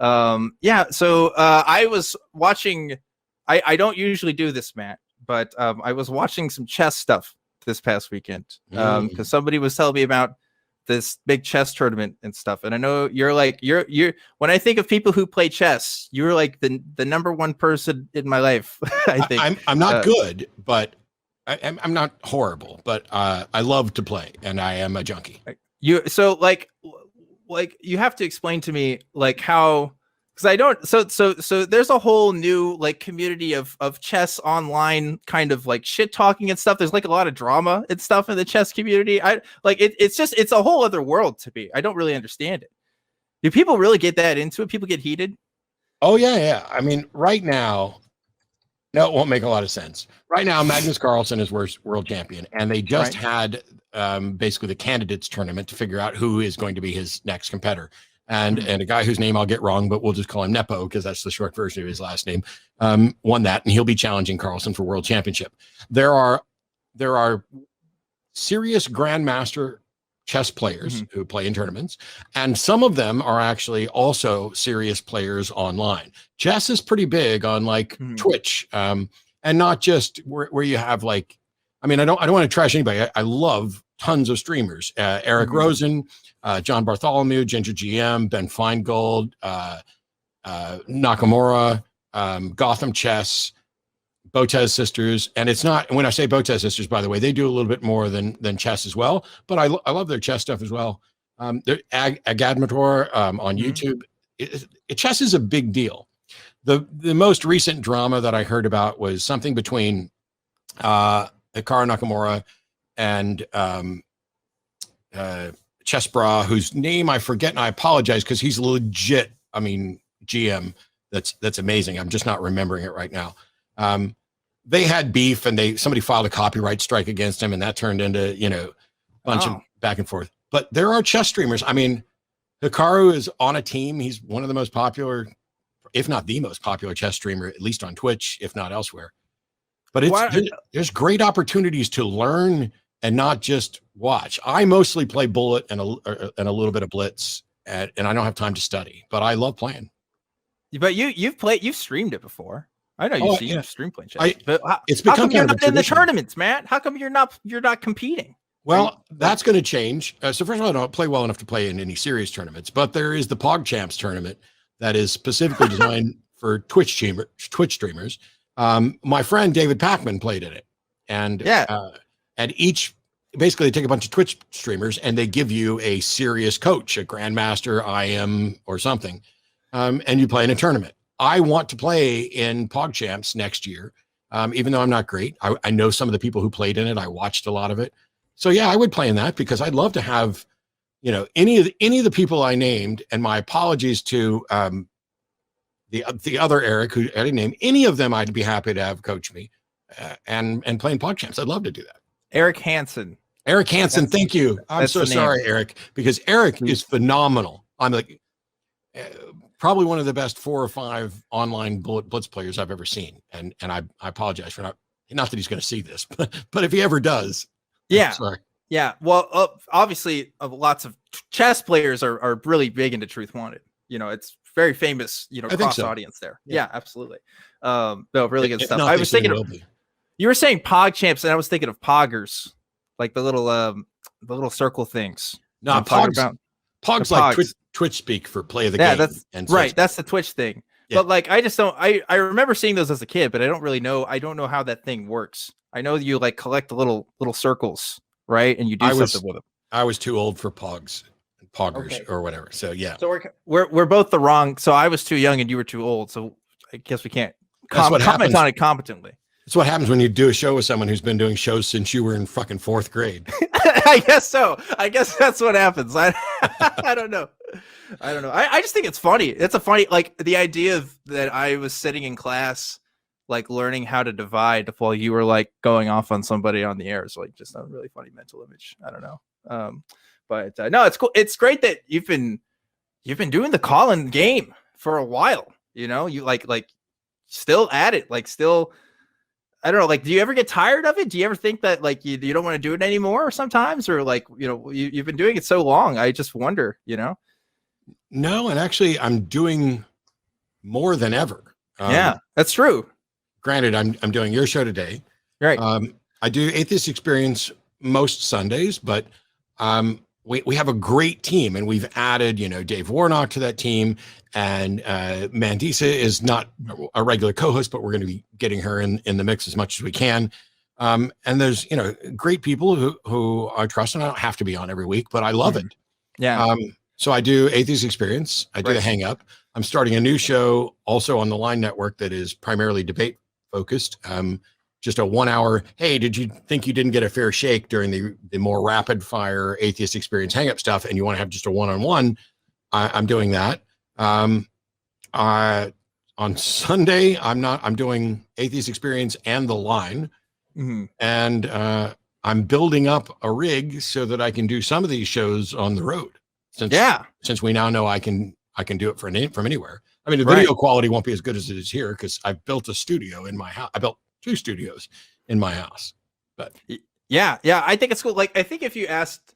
Yeah. So I was watching. I don't usually do this, Matt, but I was watching some chess stuff this past weekend because somebody was telling me about this big chess tournament and stuff. And I know you're like you're when I think of people who play chess, you're like the number one person in my life. I think I'm not good, but I'm not horrible, but I love to play, and I am a junkie. So like you have to explain to me like how, because I don't, so there's a whole new like community of chess online kind of like shit talking and stuff. There's like a lot of drama and stuff in the chess community. I like it's a whole other world to me. I don't really understand it. Do people really get that into it? People get heated? Oh yeah. I mean, right now, no, it won't make a lot of sense. Right now, Magnus Carlsen is world champion, and they just had basically the candidates tournament to figure out who is going to be his next competitor. And a guy whose name I'll get wrong, but we'll just call him Nepo because that's the short version of his last name, won that, and he'll be challenging Carlsen for world championship. There are serious grandmaster chess players who play in tournaments, and some of them are actually also serious players online. Chess is pretty big on like Twitch, and not just where you have like, I mean, I don't want to trash anybody. I love tons of streamers, Eric Rosen, John Bartholomew, Ginger GM, Ben Feingold, Nakamura, Gotham Chess, Botez Sisters. And it's not, when I say Botez Sisters, by the way, they do a little bit more than chess as well, but I love their chess stuff as well. Agadmator on YouTube. Chess is a big deal. The most recent drama that I heard about was something between Hikaru Nakamura and Chessbra, whose name I forget, and I apologize because he's legit. I mean, GM. That's amazing. I'm just not remembering it right now. They had beef, and somebody filed a copyright strike against him, and that turned into a bunch of back and forth. But there are chess streamers. I mean, Hikaru is on a team. He's one of the most popular, if not the most popular chess streamer, at least on Twitch, if not elsewhere. But there's great opportunities to learn and not just watch. I mostly play Bullet and a little bit of Blitz, and I don't have time to study, but I love playing. But you've streamed it before. I know you've streamed playing chess. But how come you're not in the tournaments, Matt? How come you're not competing? Well, that's going to change. So first of all, I don't play well enough to play in any serious tournaments, but there is the PogChamps tournament that is specifically designed for Twitch streamers. My friend David Packman played in it, and each basically they take a bunch of Twitch streamers and they give you a serious coach, a grandmaster, IM or something, and you play in a tournament. I want to play in PogChamps next year, even though I'm not great. I know some of the people who played in it. I watched a lot of it, so yeah, I would play in that because I'd love to have, any of the people I named. And my apologies to the other Eric, who I didn't name. Any of them, I'd be happy to have coach me and play in PogChamps. I'd love to do that. Eric Hansen. Thank you. I'm so sorry, Eric, because Eric is phenomenal. I'm like probably one of the best 4 or 5 online Blitz players I've ever seen. And I apologize for not that he's going to see this, but if he ever does. Yeah. Sorry. Yeah. Well, obviously lots of chess players are really big into Truth Wanted. It's very famous, cross audience there. Yeah, absolutely. No, really good stuff. I was thinking you were saying PogChamps, and I was thinking of Poggers, like the little circle things. No, Pog's like Twitch speak for play of the game. That's the Twitch thing. Yeah. But like, I just don't. I remember seeing those as a kid, but I don't really know. I don't know how that thing works. I know you like collect the little circles, right? And you do something with them. I was too old for Poggers or whatever. So yeah. So we're both the wrong. So I was too young and you were too old. So I guess we can't comment on it competently. That's what happens when you do a show with someone who's been doing shows since you were in fucking 4th grade. I guess so. I guess that's what happens. I don't know. I just think it's funny. It's a funny, like the idea of that I was sitting in class, like learning how to divide while you were like going off on somebody on the air. Is like just a really funny mental image. I don't know. But no, it's cool. It's great that you've been doing the call-in game for a while. You like still at it, like still. I don't know. Like, do you ever get tired of it? Do you ever think that like you don't want to do it anymore sometimes, or like you've been doing it so long? I just wonder. No, and actually, I'm doing more than ever. Yeah, that's true. Granted, I'm doing your show today. Right. I do Atheist Experience most Sundays, but we have a great team, and we've added, Dave Warnock to that team, and Mandisa is not a regular co-host, but we're going to be getting her in the mix as much as we can. And there's, great people who I trust, and I don't have to be on every week, but I love it. Yeah. So I do Atheist Experience. I do the Hang Up. I'm starting a new show also on the Line Network that is primarily debate focused. Just a 1 hour. Hey, did you think you didn't get a fair shake during the more rapid fire Atheist Experience Hang Up stuff, and you want to have just a one-on-one? I'm doing that. On Sunday, I'm doing Atheist Experience and the Line. Mm-hmm. And I'm building up a rig so that I can do some of these shows on the road. Since we now know I can do it from anywhere. I mean, the video quality won't be as good as it is here because I've built a studio in my house. I built 2 studios in my house. But yeah, I think it's cool. Like, I think if you asked,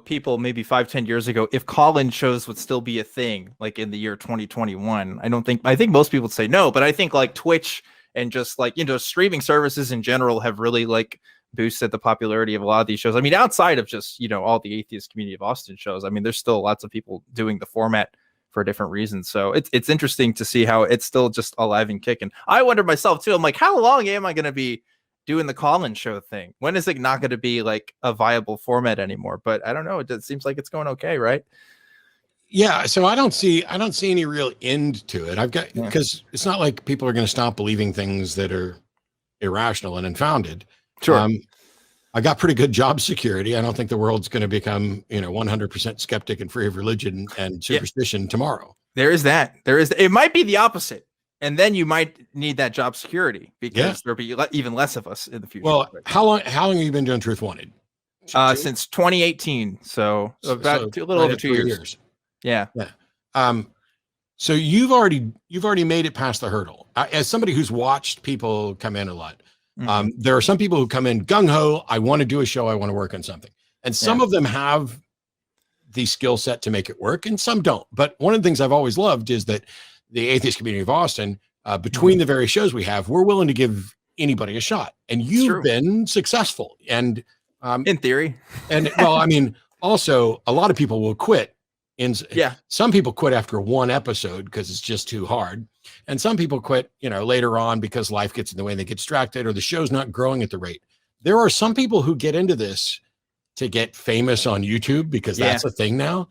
people maybe 5-10 years ago, if call-in shows would still be a thing, like in the year 2021, I think most people would say no, but I think like Twitch and just like, streaming services in general have really like boosted the popularity of a lot of these shows. I mean, outside of just, all the atheist community of Austin shows, I mean, there's still lots of people doing the format for different reasons. So it's interesting to see how it's still just alive and kicking. I wonder myself too. I'm like, how long am I going to be doing the call-in show thing? When is it not going to be like a viable format anymore? But I don't know. It seems like it's going okay, right? Yeah. So I don't see any real end to it. Because it's not like people are going to stop believing things that are irrational and unfounded. Sure. I got pretty good job security. I don't think the world's going to become, 100% skeptic and free of religion and superstition tomorrow. There is that. It might be the opposite. And then you might need that job security because there'll be even less of us in the future. Well, how long have you been doing Truth Wanted? Since 2018. So about a little over 2 years. Yeah. So you've already made it past the hurdle. As somebody who's watched people come in a lot, there are some people who come in gung-ho. I want to do a show. I want to work on something. And some of them have the skill set to make it work and some don't. But one of the things I've always loved is that the atheist community of Austin, between the various shows we have, we're willing to give anybody a shot. And you've been successful. And in theory. And well, I mean, also a lot of people will quit. Some people quit after one episode because it's just too hard. And some people quit, later on because life gets in the way and they get distracted or the show's not growing at the rate. There are some people who get into this to get famous on YouTube because that's a thing now.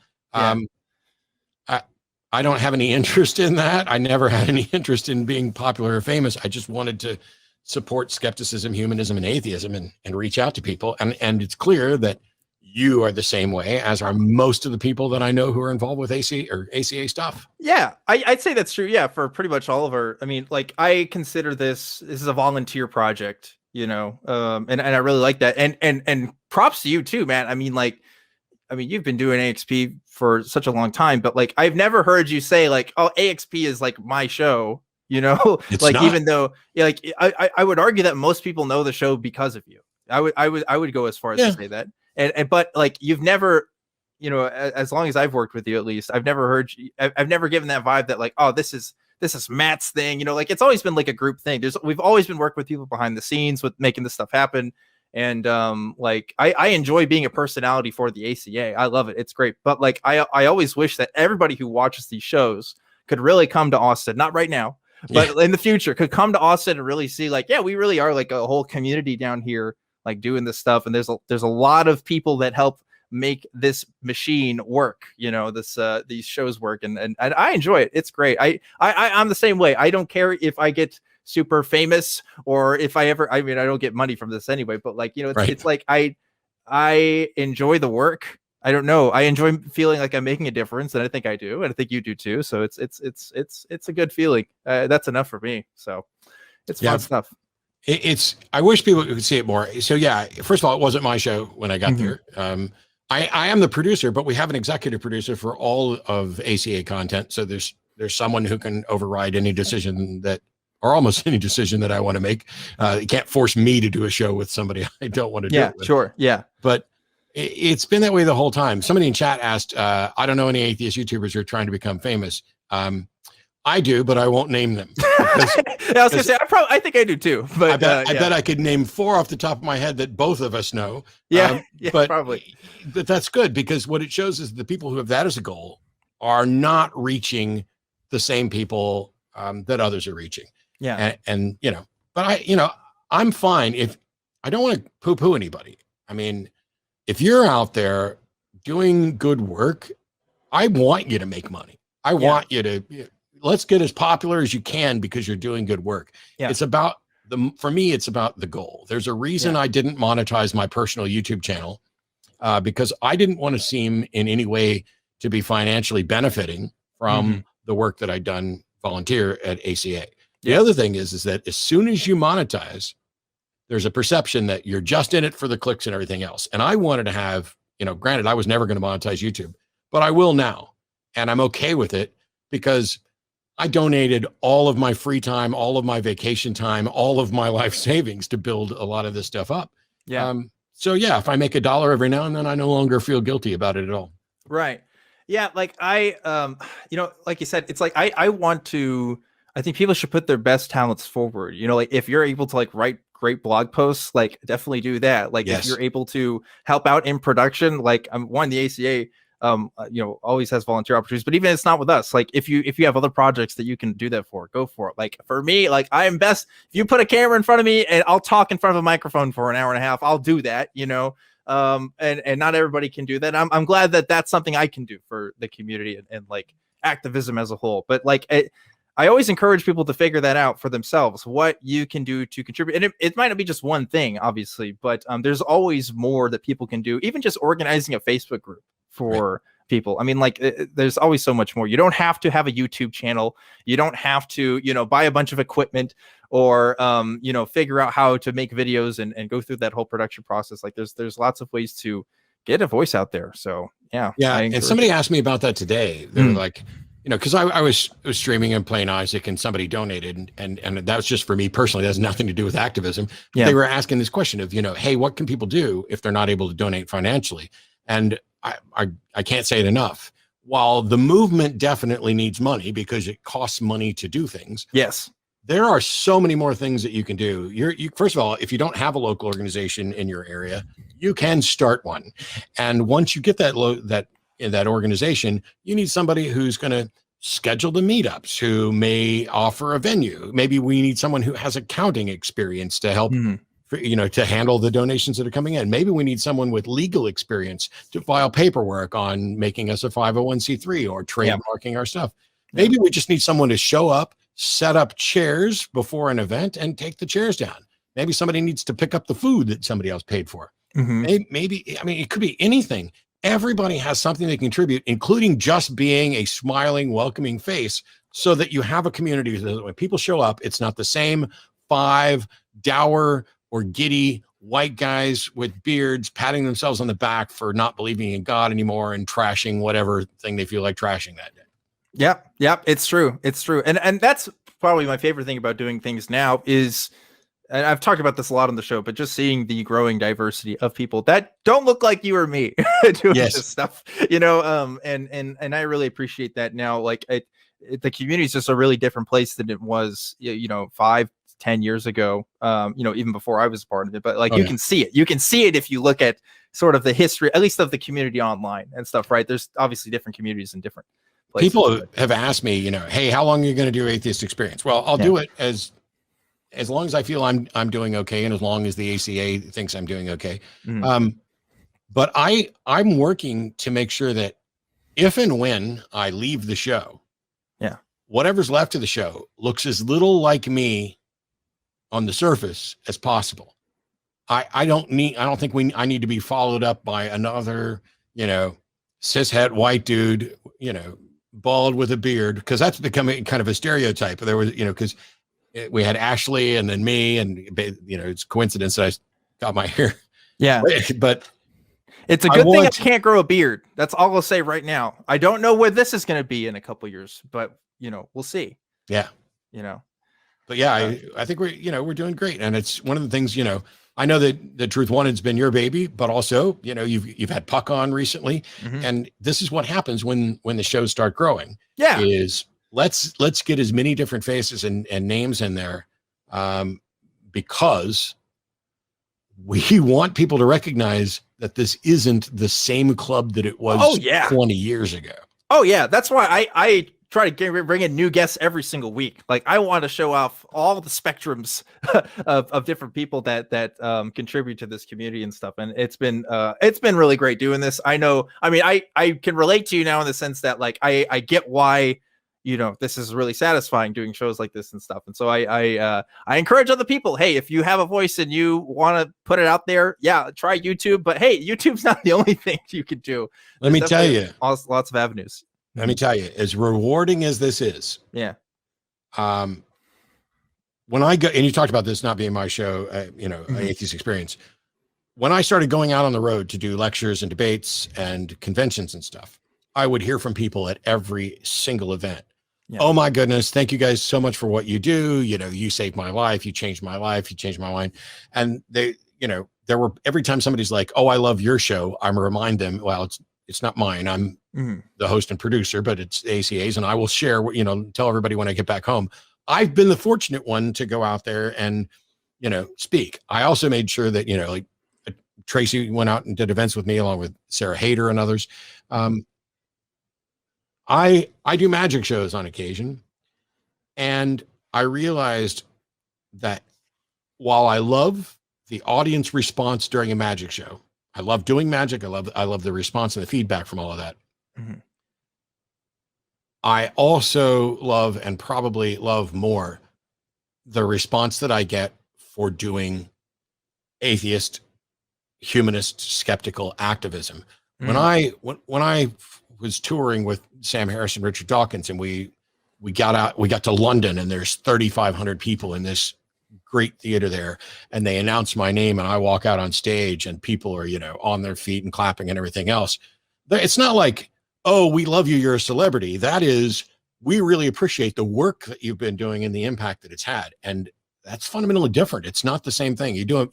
I don't have any interest in that. I never had any interest in being popular or famous. I just wanted to support skepticism, humanism, and atheism and reach out to people. And it's clear that you are the same way, as are most of the people that I know who are involved with ACA stuff. Yeah, I'd say that's true. Yeah, for pretty much all of our, I mean, like I consider this is a volunteer project, and I really like that. And props to you too, man. I mean, you've been doing AXP for such a long time, but like, I've never heard you say like, oh, AXP is like my show, It's like, not. even though I would argue that most people know the show because of you. I would go as far as to say that. But like, you've never, as long as I've worked with you, at least I've never heard you, I've never given that vibe that like, oh, this is Matt's thing, like it's always been like a group thing. We've always been working with people behind the scenes with making this stuff happen. And like I enjoy being a personality for the ACA. I love it. It's great. But like I always wish that everybody who watches these shows could really come to Austin, not right now, but in the future could come to Austin and really see like, we really are like a whole community down here, like doing this stuff. And there's a lot of people that help make this machine work, these shows work. And I enjoy it. It's great. I'm the same way. I don't care if I get super famous or if I don't get money from this anyway, but like, it's like, I enjoy the work. I don't know. I enjoy feeling like I'm making a difference, and I think I do. And I think you do too. So it's a good feeling. That's enough for me. So it's fun stuff. I wish people could see it more. So first of all, it wasn't my show when I got there. I am the producer, but we have an executive producer for all of ACA content. So there's someone who can override any decision or almost any decision that I want to make. You can't force me to do a show with somebody I don't want to do it with. Sure. Yeah. But it's been that way the whole time. Somebody in chat asked, I don't know any atheist YouTubers who are trying to become famous. I do, but I won't name them. I was gonna say I think I do too, but I bet I could name 4 off the top of my head that both of us know. Yeah, but probably. But that's good, because what it shows is the people who have that as a goal are not reaching the same people that others are reaching. Yeah, and but I'm fine if I don't want to poo-poo anybody. I mean, if you're out there doing good work, I want you to make money. I want you to, let's get as popular as you can because you're doing good work. Yeah. It's about for me, it's about the goal. There's a reason I didn't monetize my personal YouTube channel because I didn't want to seem in any way to be financially benefiting from the work that I'd done volunteer at ACA. The other thing is that as soon as you monetize, there's a perception that you're just in it for the clicks and everything else. And I wanted to have, granted, I was never going to monetize YouTube, but I will now. And I'm okay with it because I donated all of my free time, all of my vacation time, all of my life savings to build a lot of this stuff up. Yeah. So yeah, if I make $1 every now and then, I no longer feel guilty about it at all. Right. Yeah. Like I, like you said, it's like, I think people should put their best talents forward. Like if you're able to like write great blog posts, like definitely do that. Like if you're able to help out in production, like the ACA, always has volunteer opportunities, but even if it's not with us, like if you have other projects that you can do that for, go for it. Like for me, like I am best if you put a camera in front of me and I'll talk in front of a microphone for an hour and a half, I'll do that, and not everybody can do that. I'm glad that that's something I can do for the community and like activism as a whole. But like I always encourage people to figure that out for themselves, what you can do to contribute. And it might not be just one thing, obviously, but there's always more that people can do, even just organizing a Facebook group for people. I mean, like there's always so much more. You don't have to have a YouTube channel. You don't have to, buy a bunch of equipment or, figure out how to make videos and go through that whole production process. Like there's lots of ways to get a voice out there. So yeah. And somebody asked me about that today. They were like, because I was streaming and playing Isaac and somebody donated and that was just for me personally. That has nothing to do with activism. Yeah. They were asking this question of, hey, what can people do if they're not able to donate financially? And I can't say it enough. While the movement definitely needs money because it costs money to do things. Yes. There are so many more things that you can do. You first of all, if you don't have a local organization in your area, you can start one. And once you get that in that organization, you need somebody who's going to schedule the meetups, who may offer a venue. Maybe we need someone who has accounting experience to help, to handle the donations that are coming in. Maybe we need someone with legal experience to file paperwork on making us a 501c3 or trademarking our stuff. Maybe we just need someone to show up, set up chairs before an event and take the chairs down. Maybe somebody needs to pick up the food that somebody else paid for. Maybe, I mean, it could be anything. Everybody has something they contribute, including just being a smiling, welcoming face, so that you have a community that when people show up, it's not the same 5 dour or giddy white guys with beards patting themselves on the back for not believing in God anymore and trashing whatever thing they feel like trashing that day. Yep. It's true. And that's probably my favorite thing about doing things now is, and I've talked about this a lot on the show, but just seeing the growing diversity of people that don't look like you or me doing this stuff, and I really appreciate that now. Like the community is just a really different place than it was, 5-10 years ago, even before I was a part of it. But like can see it. You can see it if you look at sort of the history, at least of the community online and stuff, right? There's obviously different communities in different places. People have asked me, hey, how long are you going to do Atheist Experience? Well, I'll do it as long as I feel I'm doing okay, and as long as the ACA thinks I'm doing okay. But I'm working to make sure that if and when I leave the show, whatever's left of the show looks as little like me on the surface as possible. I don't think I need to be followed up by another, cishet white dude, bald with a beard, because that's becoming kind of a stereotype. There was, because we had Ashley and then me, and it's coincidence that I got my hair. Yeah, but it's a good thing I can't grow a beard. That's all I'll say right now. I don't know where this is going to be in a couple of years, but we'll see. Yeah, but yeah, I think we're doing great, and it's one of the things. I know that the Truth Wanted's been your baby, but also you've had Puck on recently, and this is what happens when the shows start growing. Yeah, is let's get as many different faces and names in there, because we want people to recognize that this isn't the same club that it was 20 years ago. Oh yeah, that's why I try to bring in new guests every single week. Like I want to show off all the spectrums of different people that contribute to this community and stuff. And it's been really great doing this. I know. I mean, I can relate to you now in the sense that like I get why, you know, this is really satisfying doing shows like this and stuff. And so I encourage other people. Hey, if you have a voice and you want to put it out there, yeah, try YouTube. But hey, YouTube's not the only thing you can do. Let me tell you, lots of avenues. Let me tell you, as rewarding as this is, yeah. When I go, and you talked about this not being my show, Atheist Experience. When I started going out on the road to do lectures and debates and conventions and stuff, I would hear from people at every single event. Yeah. Oh my goodness. Thank you guys so much for what you do. You know, you saved my life. You changed my life. You changed my mind. And they, you know, there were, every time somebody's like, oh, I love your show, I'm remind them, well, it's not mine. I'm the host and producer, but it's ACA's, and I will share what, you know, tell everybody when I get back home. I've been the fortunate one to go out there and, you know, speak. I also made sure that, you know, like Tracy went out and did events with me along with Sarah Hayter and others. I do magic shows on occasion, and I realized that while I love the audience response during a magic show, I love doing magic. I love the response and the feedback from all of that. Mm-hmm. I also love, and probably love more, the response that I get for doing atheist, humanist, skeptical activism. Mm-hmm. When I was touring with Sam Harris and Richard Dawkins, and we got to London, and there's 3,500 people in this great theater there, and they announce my name, and I walk out on stage, and people are, you know, on their feet and clapping and everything else. It's not like, oh, we love you, you're a celebrity. That is, we really appreciate the work that you've been doing and the impact that it's had. And that's fundamentally different. It's not the same thing. You do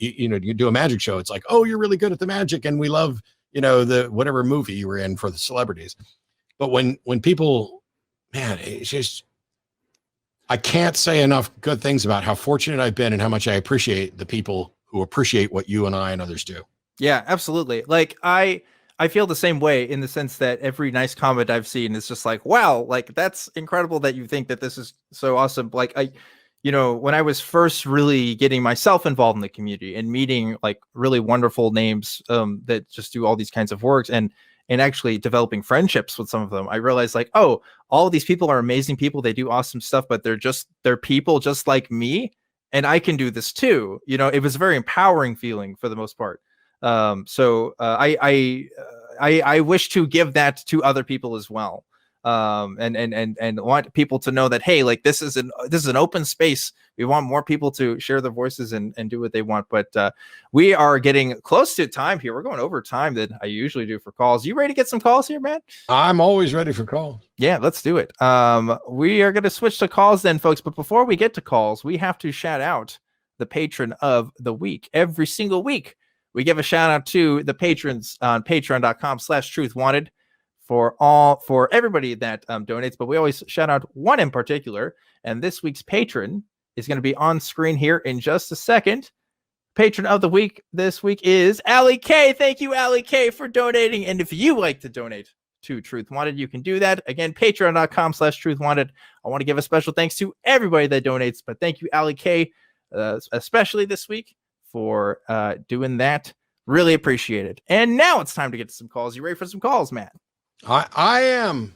a magic show. It's like, oh, you're really good at the magic, and we love, you know, the whatever movie you were in for the celebrities. But when people, man, it's just, I can't say enough good things about how fortunate I've been and how much I appreciate the people who appreciate what you and I and others do. Yeah, absolutely. Like I feel the same way, in the sense that every nice comment I've seen is just like, wow, like that's incredible that you think that this is so awesome. Like you know, when I was first really getting myself involved in the community and meeting like really wonderful names that just do all these kinds of works, and actually developing friendships with some of them, I realized like, oh, all of these people are amazing people. They do awesome stuff, but they're people just like me, and I can do this too. You know, it was a very empowering feeling for the most part. So I wish to give that to other people as well. And want people to know that, hey, like this is an open space. We want more people to share their voices and do what they want. But we are getting close to time here. We're going over time than I usually do for calls. You ready to get some calls here, man? I'm always ready for calls. Yeah, let's do it. We are going to switch to calls then, folks. But before we get to calls, we have to shout out the patron of the week. Every single week, we give a shout out to the patrons on patreon.com/truthwanted. For everybody that donates, but we always shout out one in particular, and this week's patron is going to be on screen here in just a second. Patron of the week this week is Allie K. Thank you, Allie K, for donating. And if you like to donate to Truth Wanted, you can do that. Again, patreon.com/truthwanted. I want to give a special thanks to everybody that donates, but thank you, Allie K, especially this week for doing that. Really appreciate it. And now it's time to get to some calls. You ready for some calls, Matt? I am.